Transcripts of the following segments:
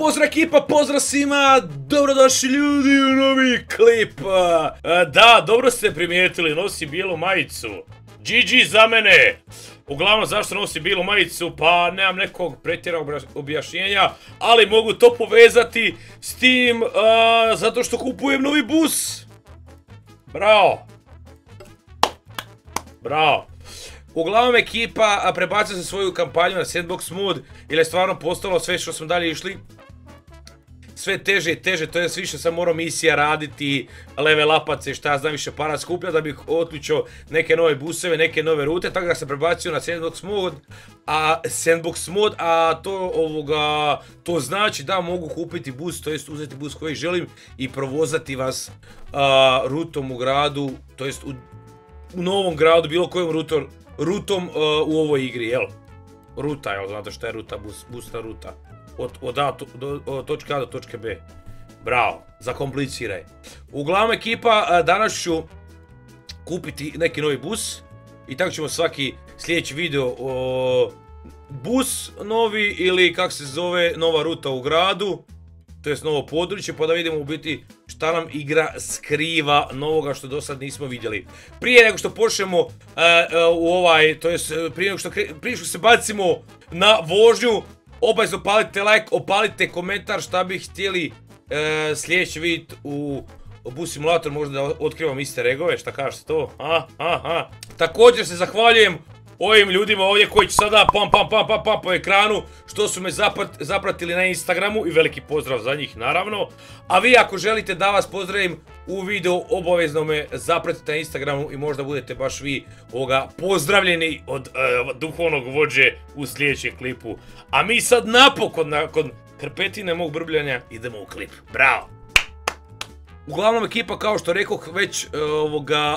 Pozdrav ekipa, pozdrav svima, dobrodošli ljudi u novi klip. Da, dobro ste primijetili, nosi bijelu majicu. GG za mene. Uglavnom, zašto nosi bijelu majicu? Pa nemam nekog pretjeranog objašnjenja, ali mogu to povezati s tim zato što kupujem novi bus. Bravo. Bravo. Uglavnom ekipa prebacio se svoju kampanju na sandbox mod jer je stvarno postalo sve što smo dalje išli sve teže i teže, to je više sam morao misija raditi, level upat se, šta ja znam, više para skuplja da bih otključio neke nove buseve, neke nove rute, tako da sam prebacio na sandbox mod, a to znači da mogu kupiti bus, to jest uzeti bus koji želim i provozati vas rutom u gradu, to jest u novom gradu, bilo kojom rutom u ovoj igri, jel? Ruta, jel, znate šta je ruta, busna ruta. Od točke A do točke B. Bravo, zakompliciraj. Uglavnom ekipa, danas ću kupiti neki novi bus i tako ćemo svaki sljedeći video bus novi ili kak se zove nova ruta u gradu, to jest novo područje, pa da vidimo u biti šta nam igra skriva novoga što do sad nismo vidjeli. Prije nego što počnemo u ovaj, to jest prije nego što se bacimo na vožnju, obavezno opalite like, opalite komentar šta bi htjeli sljedeći vidjeti u bus simulator, možda da otkrivam easter eggove, šta kažete to? Također se zahvaljujem ovim ljudima ovdje koji će sada pam po ekranu što su me zapratili na Instagramu i veliki pozdrav za njih naravno. A vi ako želite da vas pozdravim u videu, obavezno me zapratite na Instagramu i možda budete baš vi pozdravljeni od duhovnog vođe u sljedećem klipu. A mi sad napokon, nakon krpetine mog brbljanja, idemo u klip. Bravo! Uglavnom ekipa, kao što rekoh, već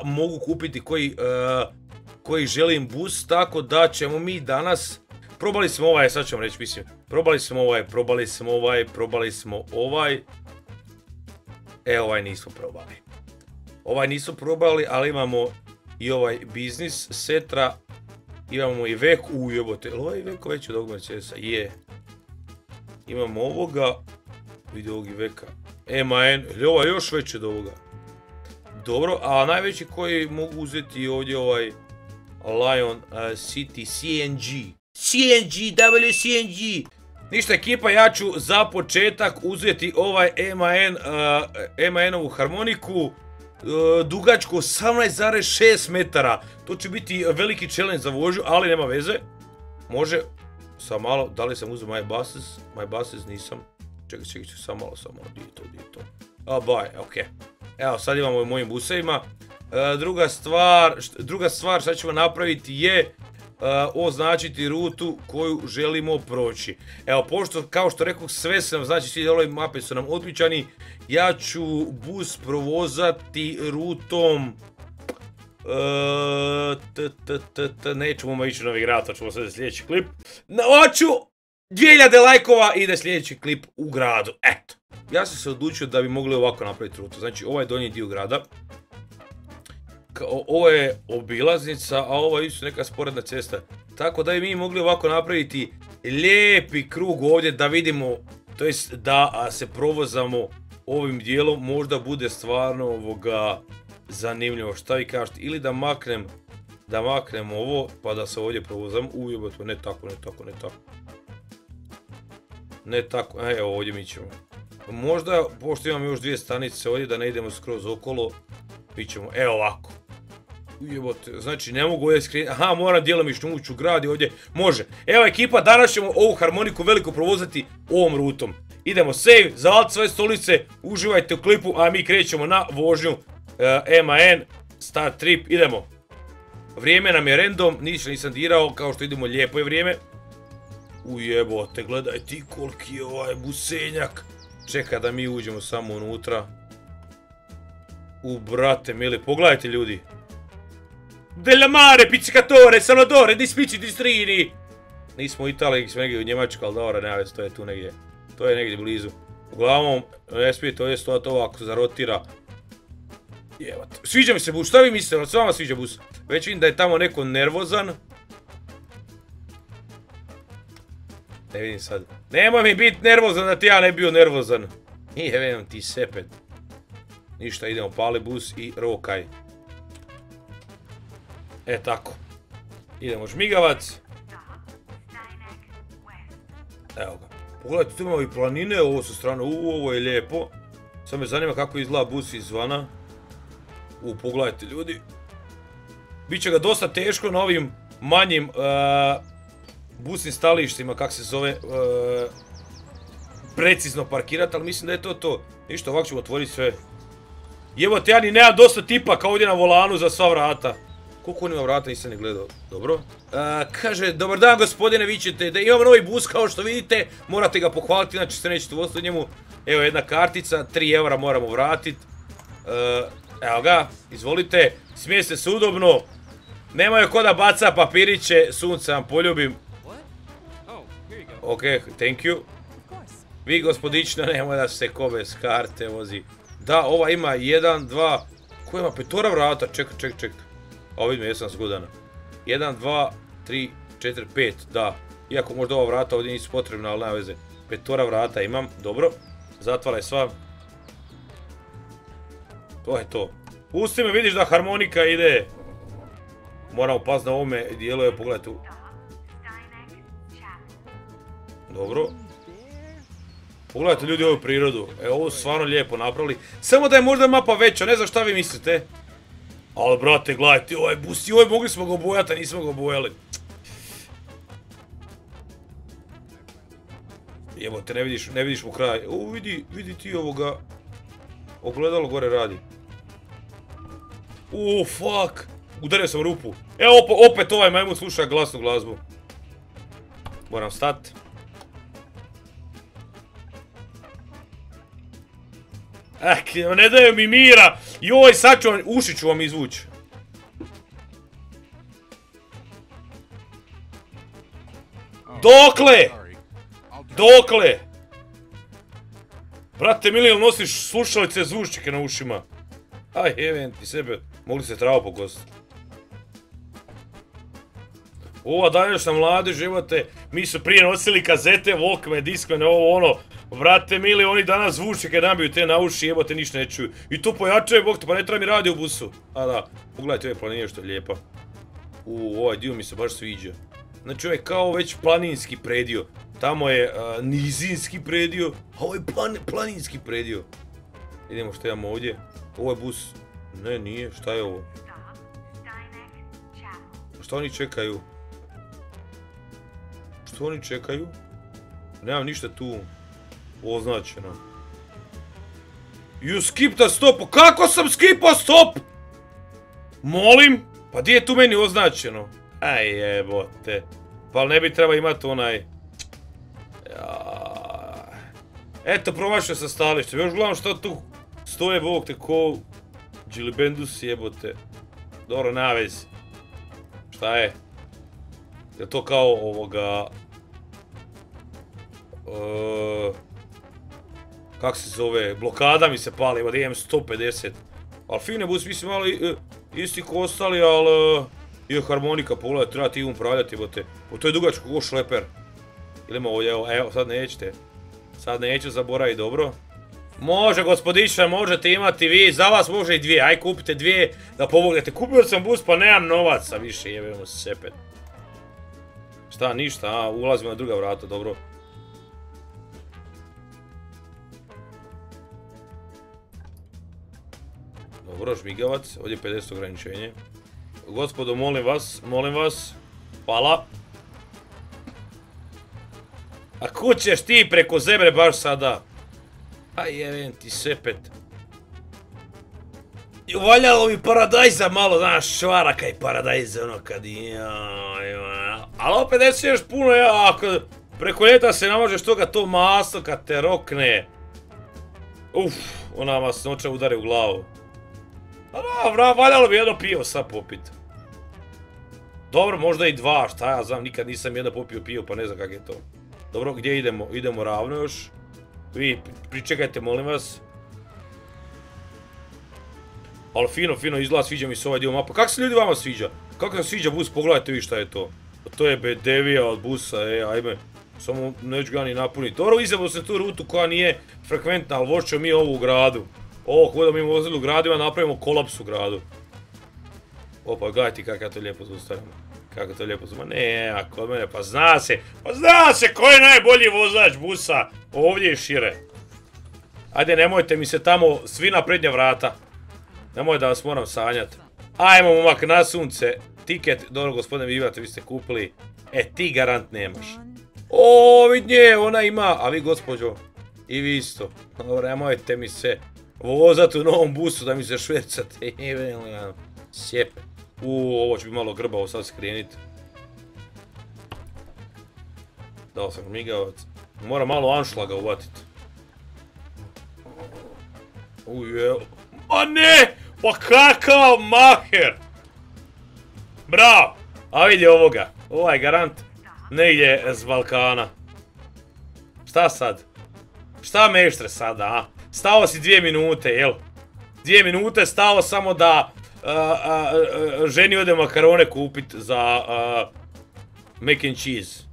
mogu kupiti koji želim bus, tako da ćemo mi danas, probali smo ovaj, sad ćemo reći, mislim, probali smo ovaj, ovaj nismo probali. Ovaj nismo probali, ali imamo i ovaj biznis setra, imamo i veku, jebote, ili ovaj veko veći od ovog Mercedesa? Je. Imamo ovoga, vidi ovog i veka, MAN, ili ovaj još veći od ovoga? Dobro, a najveći koji mogu uzeti ovdje ovaj Lion City CNG. WCNG. Ništa ekipa, ja ću za početak uzeti ovaj MAN-ovu harmoniku, dugačku 18,6 metara. To će biti veliki challenge za vožnju, ali nema veze. Može, sam malo, da li sam uzeo my buses, nisam. Čekaj, sam malo, di je to. Ok. Evo, sad imamo u mojim busevima. Druga stvar šta ćemo napraviti je označiti rutu koju želimo proći. Evo, pošto, kao što rekao, sve sam, znači svi delovi mape su nam otključani, ja ću bus provozati rutom, nećemo ići u novi grad, to ćemo sad sljedeći klip. Hoću 2000 lajkova i ide sljedeći klip u gradu, eto. Ja sam se odlučio da bi mogli ovako napraviti rutu, znači ovaj donji dio grada. Ovo je obilaznica, a ovo je isto neka sporedna cesta. Tako da bi mi mogli ovako napraviti lijepi krug ovdje da vidimo, to jest da se provozamo ovim dijelom, možda bude stvarno zanimljivo. Šta vi kažete? Ili da maknem ovo pa da se ovdje provozam. Ujebote, ne tako. Ne tako, evo ovdje mi ćemo. Možda, pošto imamo još dvije stanice ovdje, da ne idemo skroz okolo, mi ćemo, evo ovako. Ujebote, znači ne mogu ovdje skrenuti, aha, moram djelomično ući u grad i ovdje, može. Evo ekipa, danas ćemo ovu harmoniku veliko provozati ovom rutom. Idemo save, zavalite svoje stolice, uživajte u klipu, a mi krećemo na vožnju MAN, start trip, idemo. Vrijeme nam je random, nisam dirao, kao što idemo lijepo je vrijeme. Ujebote, gledaj ti koliki je ovaj busenjak. Čeka da mi uđemo samo unutra. Brate mili, pogledajte ljudi. Della mare, pizzicatore, Salvadore, di spicci, di strini. Nismo u Italiji, smo negdje u Njemačkoj, ali dobro, nema već, to je tu negdje. To je negdje blizu. Uglavnom, ne smije to jest to ako se zarotira. Jebate. Sviđa mi se bus, šta vi mislite, s vama sviđa bus? Već vidim da je tamo neko nervozan. Ne vidim sad. Nemoj mi biti nervozan da ti ja ne bio nervozan. I evo ti sepet. Ništa, idemo pali bus i rokaj. E tako. Idemo žmigavac. Evo ga. Pogledajte, tu imamo i planine, ovo su strane, ovo je lijepo. Sad me zanima kako izgleda bus izvana. Pogledajte ljudi. Biće ga dosta teško na ovim manjim busnim stalištima, kak se zove, precizno parkirati, ali mislim da je to to. Ništa, ovako ćemo otvoriti sve. Evo te, ja ni nema dosta tipa kao ovdje na volanu za sva vrata. Koliko on ima vrata, nisam ni gledao. Dobro. Kaže, dobar dan gospodine, vi ćete da imamo novi bus kao što vidite. Morate ga pohvaliti, znači se nećete voziti u njemu. Evo jedna kartica, 3 eura moramo vratiti. Evo ga, izvolite. Smijeste se udobno. Nemaju ko da baca papiriće, sunce vam poljubim. Ok, thank you. Vi gospodično, nemoj da se ko bez karte vozi. Da, ova ima 1, 2, ko ima 5 vrata, čekaj. Ovo vidim, jesam zgodana. 1, 2, 3, 4, 5, da. Iako možda ova vrata ovdje nisu potrebna, ali nema veze. 5 vrata imam, dobro. Zatvaraj sva. To je to. Pusti me, vidiš da harmonika ide. Moramo paziti na ovome dijelu, evo pogledaj tu. Dobro. Pogledajte ljudi ovu prirodu. Evo, ovo su stvarno lijepo napravili. Samo da je možda mapa veća, ne znam šta vi mislite. Ali brate, gledajte, ovaj bus i ovaj mogli smo ga obojati, a nismo ga obojali. Evo te, ne vidiš mu kraj. O, vidi ti ovoga. Ogledalo gore radi. O, fuck. Udario sam rupu. Evo, opet ovaj majmun sluša glasnu glazbu. Moram stati. Ne daju mi mira. Joj, sad ću vam, uši ću vam izvući. Dokle? Brate mili, jel nosiš slušalice zvučnike na ušima? Aj, jevem ti sebe, mogli se travu pokositi. Ova današnja mladež, živote, mi su prije nosili kazete, Walkman, Discman, ovo ono. Brate mili, oni danas zvučnike nabiju te na uši, jebote, ništa ne čuju. I to pojačaju, bog te, pa ne treba mi radi u busu. A da, pogledajte ove planine što je lijepa. Ovaj dio mi se baš sviđa. Znači ovo je kao već planinski predio. Tamo je nizinski predio, a ovo je planinski predio. Idemo što imamo ovdje. Ovo je bus. Ne, nije, šta je ovo? Šta oni čekaju? Što oni čekaju? Nemam ništa tu označeno. You skipped a stop. Kako sam skipao stop? Molim? Pa gdje je tu meni označeno? Aj jebote. Pa ne bi treba imati onaj... Eto, promašio sam stalište. Još gledam što tu stoje, bog te, ko... Džilibendus jebote. Dobro, nema vezi. Šta je? Je to kao ovoga... Kak se zove? Blokada mi se pali, evo da imam 150. Ali fine bus, mislim mali isti ko ostali, ali... I harmonika, pogledaj, treba ti upravljati, jebote. To je dugačko ko šleper. Idemo ovdje, evo, sad nećete. Sad neću zaboraviti, dobro. Može, gospodična, možete imati vi, za vas može i 2, aj kupite 2 da pomognete. Kupio sam bus pa nemam novaca više, jebemo se sepet. Šta, ništa, ulazimo na druga vrata, dobro. Dobro, žmigavac, ovdje je 50 ograničenje. Gospodo, molim vas, hvala. A kud ćeš ti preko zebre baš sada? Aj jevem ti sepet. Valjalo mi paradajza malo, znaš, švaraka i paradajza, ono kad ali opet ne još puno, ako preko ljeta se namažeš toga to maslo kad te rokne. Ona masnoća udari u glavu. A da, valjalo bi jedno pivo sad popit. Dobro, možda i 2, šta ja znam, nikad nisam jedno popio pivo pa ne znam kak je to. Dobro, gdje idemo? Idemo ravno još. Vi pričekajte, molim vas. Ali fino izgleda, sviđa mi se ovaj dio mapa. Kako se ljudi vama sviđa? Kako se sviđa bus? Pogledajte vi šta je to. To je bedevija od busa, ajme. Samo neću ga ni napuniti. Dobro, izabrao se tu rutu koja nije frekventna, ali vošćemo mi ovo u gradu. Ovo kada mi vozili u gradima, napravimo kolaps u gradu. Opa, gledajte kako ja to lijepo zaustavljam. Kako to lijepo zaustavljam. Ne, a kod mene, pa zna se ko je najbolji vozač busa. Ovdje je šire. Ajde, nemojte mi se tamo svi na prednja vrata. Nemoj da vas moram sanjati. Ajmo, momak, na sunce. Tiket, dobro gospodine, vi imate, vi ste kupili. Ti garant nemaš. O, vidi nje, ona ima, a vi gospođo, i vi isto. Dobro, nemojte mi se vozati u novom busu da mi se švercate. Sjepe. Ovo će biti malo grbavo sad skreniti. Dao sam migavac. Moram malo anšlaga uvatiti. A ne! Pa kakav maher! Bravo! A vidi ovoga. Ovaj garant negdje s Balkana. Šta sad? Šta meštre sada, a? Stao si 2 minute, jel? 2 minute stao samo da ženi ode makarone kupit za mac and cheese.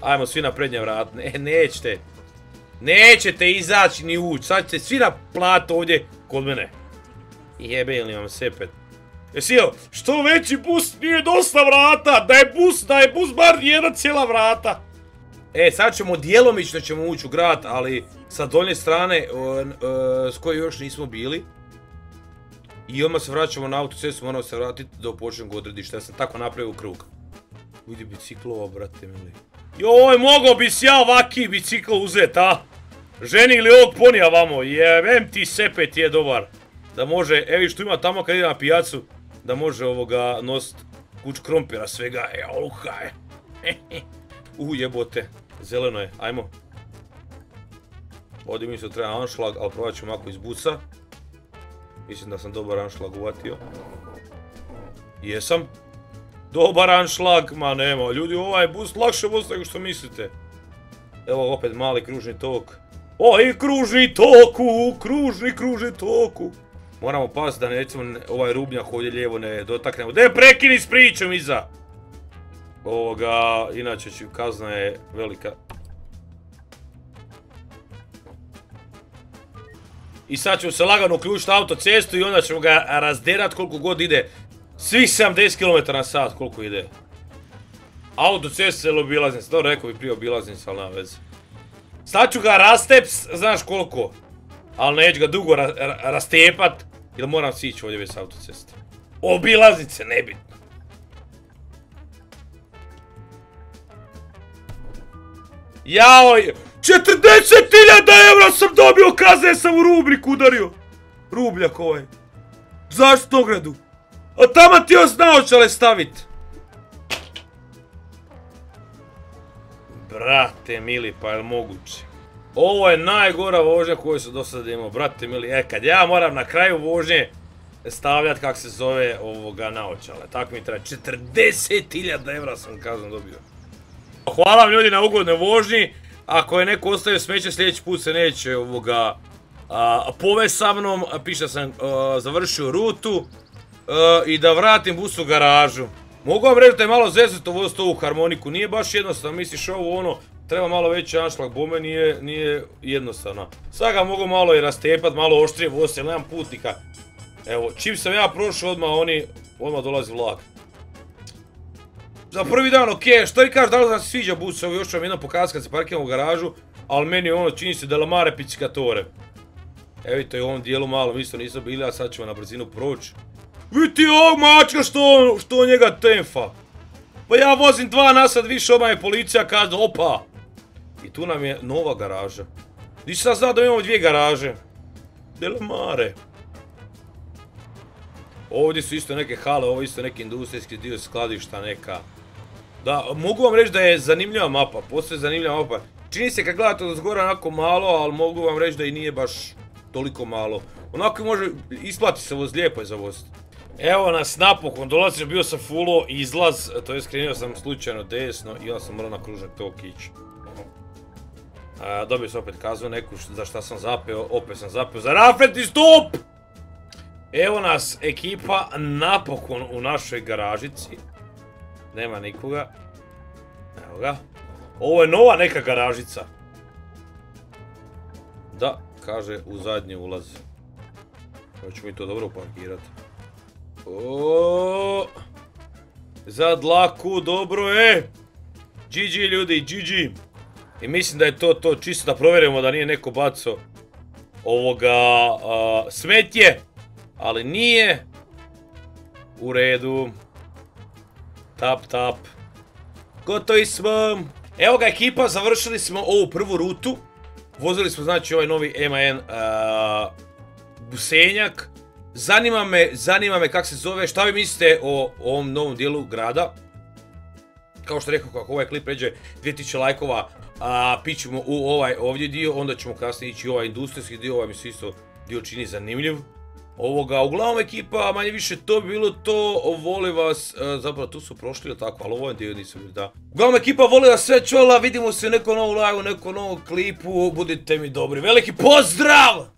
Ajmo svi na prednja vrata. Nećete. Nećete izaći ni ući. Sad ćete svi na plat ovdje kod mene. Jebe li vam sepet. Jesi jel, što veći bus nije dosta vrata, da je bus bar jedna cijela vrata. Sad ćemo djelomično ući u grad, ali sa donje strane s koje još nismo bili. I odmah se vraćamo na autocestu, moramo se vratiti do početnog odredišta, ja sam tako napravio krug. Vidi biciklova, brate mili. Joj, mogao bi si ja ovaki bicikl uzet, a? Ženi ili ovog ponija vamo, jebem ti sepet je dobar. Da može, evi što ima tamo kad ide na pijacu, da može ovoga nosit kuć krompira svega, oluhaj. Jebote, zeleno je, ajmo. Ovdje mi se treba anšlag, ali probat ću mako iz busa. Mislim da sam dobar anšlag uvatio. Jesam. Dobar anšlag, ma nema, ljudi, ovaj bus lakše bus nego što mislite. Evo opet mali kružni tok. I kružni toku, kružni toku. Moramo paziti da nećemo ovaj rubnjak ovdje lijevo ne dotaknemo. Daj prekini s pričom iza! Inače kazna je velika. I sad ćemo se lagano uključiti autocestu i onda ćemo ga razderat koliko god ide. Svih 70 km/h koliko ide. Autocesta ili obilaznica, to rekao bi prije obilaznica, ali nema veze. Sad ću ga rasteps, znaš koliko. Ali neću ga dugo rastepat, jer moram sići ovdje bez autoceste. Obilaznice, nebitno. Jaoj, 40.000 € sam dobio kazne, sam u rubrik udario. Rubljak ovaj. Zašto ogradu? A tamo ti još naočale stavit. Brate mili, pa je moguće? Ovo je najgora vožnja koju sam do sada imao, brate mili. Kad ja moram na kraju vožnje stavljat kak se zove ovoga naočale. Tako mi treba. 40.000 € sam kaznu dobio. Hvala vam ljudi na ugodnoj vožnji. Ako je neko ostavio smeće, sljedeći put se neće povest sa mnom. Piše da sam završio rutu. I da vratim bus u garažu. Mogu vam reći da je malo zeznuto voziti ovu harmoniku. Nije baš jednostavno, misliš ovo treba malo veći anšlag, bome nije jednostavno. Sad ga mogu malo i rastepat, malo oštrije voziti, jer nemam putnika. Evo, čim sam ja prošao odmah dolazi vlak. Za prvi dan okej, što vi kažeš, da li vam se sviđa bus, evo još vam jednom pokazati kad se parkiram u garažu, ali meni čini se della mare pizzicatore. Evo vidite i u ovom dijelu malo, isto nisam bili, a sad ćemo na brzinu proći. Vidite ovog mačka što njega tenfa. Pa ja vozim 2 nasad više, odmah je policija kaže opa. I tu nam je nova garaža. Di sam znao da imamo 2 garaže. Della mare. Ovdje su isto neke hale, ovo isto neki industrijski dio skladišta neka. Da, mogu vam reći da je zanimljiva mapa, postoje zanimljiva mapa. Čini se kad gledate od zgora onako malo, ali mogu vam reći da i nije baš toliko malo. Onako može, isplati se voz, lijepo je za voziti. Evo nas napokon, dolazio, bio sam fullo izlaz, to je skrenio sam slučajno desno i onda sam morao na kružak tok ići. Dobio sam opet kaznu neku za šta sam zapeo, opet sam zapeo za rafetni stop! Evo nas ekipa napokon u našoj garažici. Nema nikoga. Evo ga. Ovo je nova neka garažica. Da, kaže u zadnji ulaz. Hoćemo mi to dobro uparkirati. Za dlaku, dobro je. GG ljudi, GG. I mislim da je to čisto da provjerimo da nije neko bacao ovoga smetje. Ali nije. U redu. Tap, tap. Gotovi smo. Evo ga ekipa, završili smo ovu prvu rutu. Vozili smo znači ovaj novi MAN busenjak. Zanima me kak se zove, šta vi mislite o ovom novom dijelu grada. Kao što rekao, kako ovaj klip pređe 2000 lajkova, pićemo u ovaj ovdje dio, onda ćemo kasnije ići u ovaj industrijski dio, ovaj mi se isto dio čini zanimljiv. Uglavnom ekipa, manje više to bi bilo to, voli vas, zapravo tu su prošli ili tako, ali ovo je dio nisam vidio, da. Uglavnom ekipa, voli vas sve čola, vidimo se u nekom novom live, u nekom novom klipu, budite mi dobri, veliki pozdrav!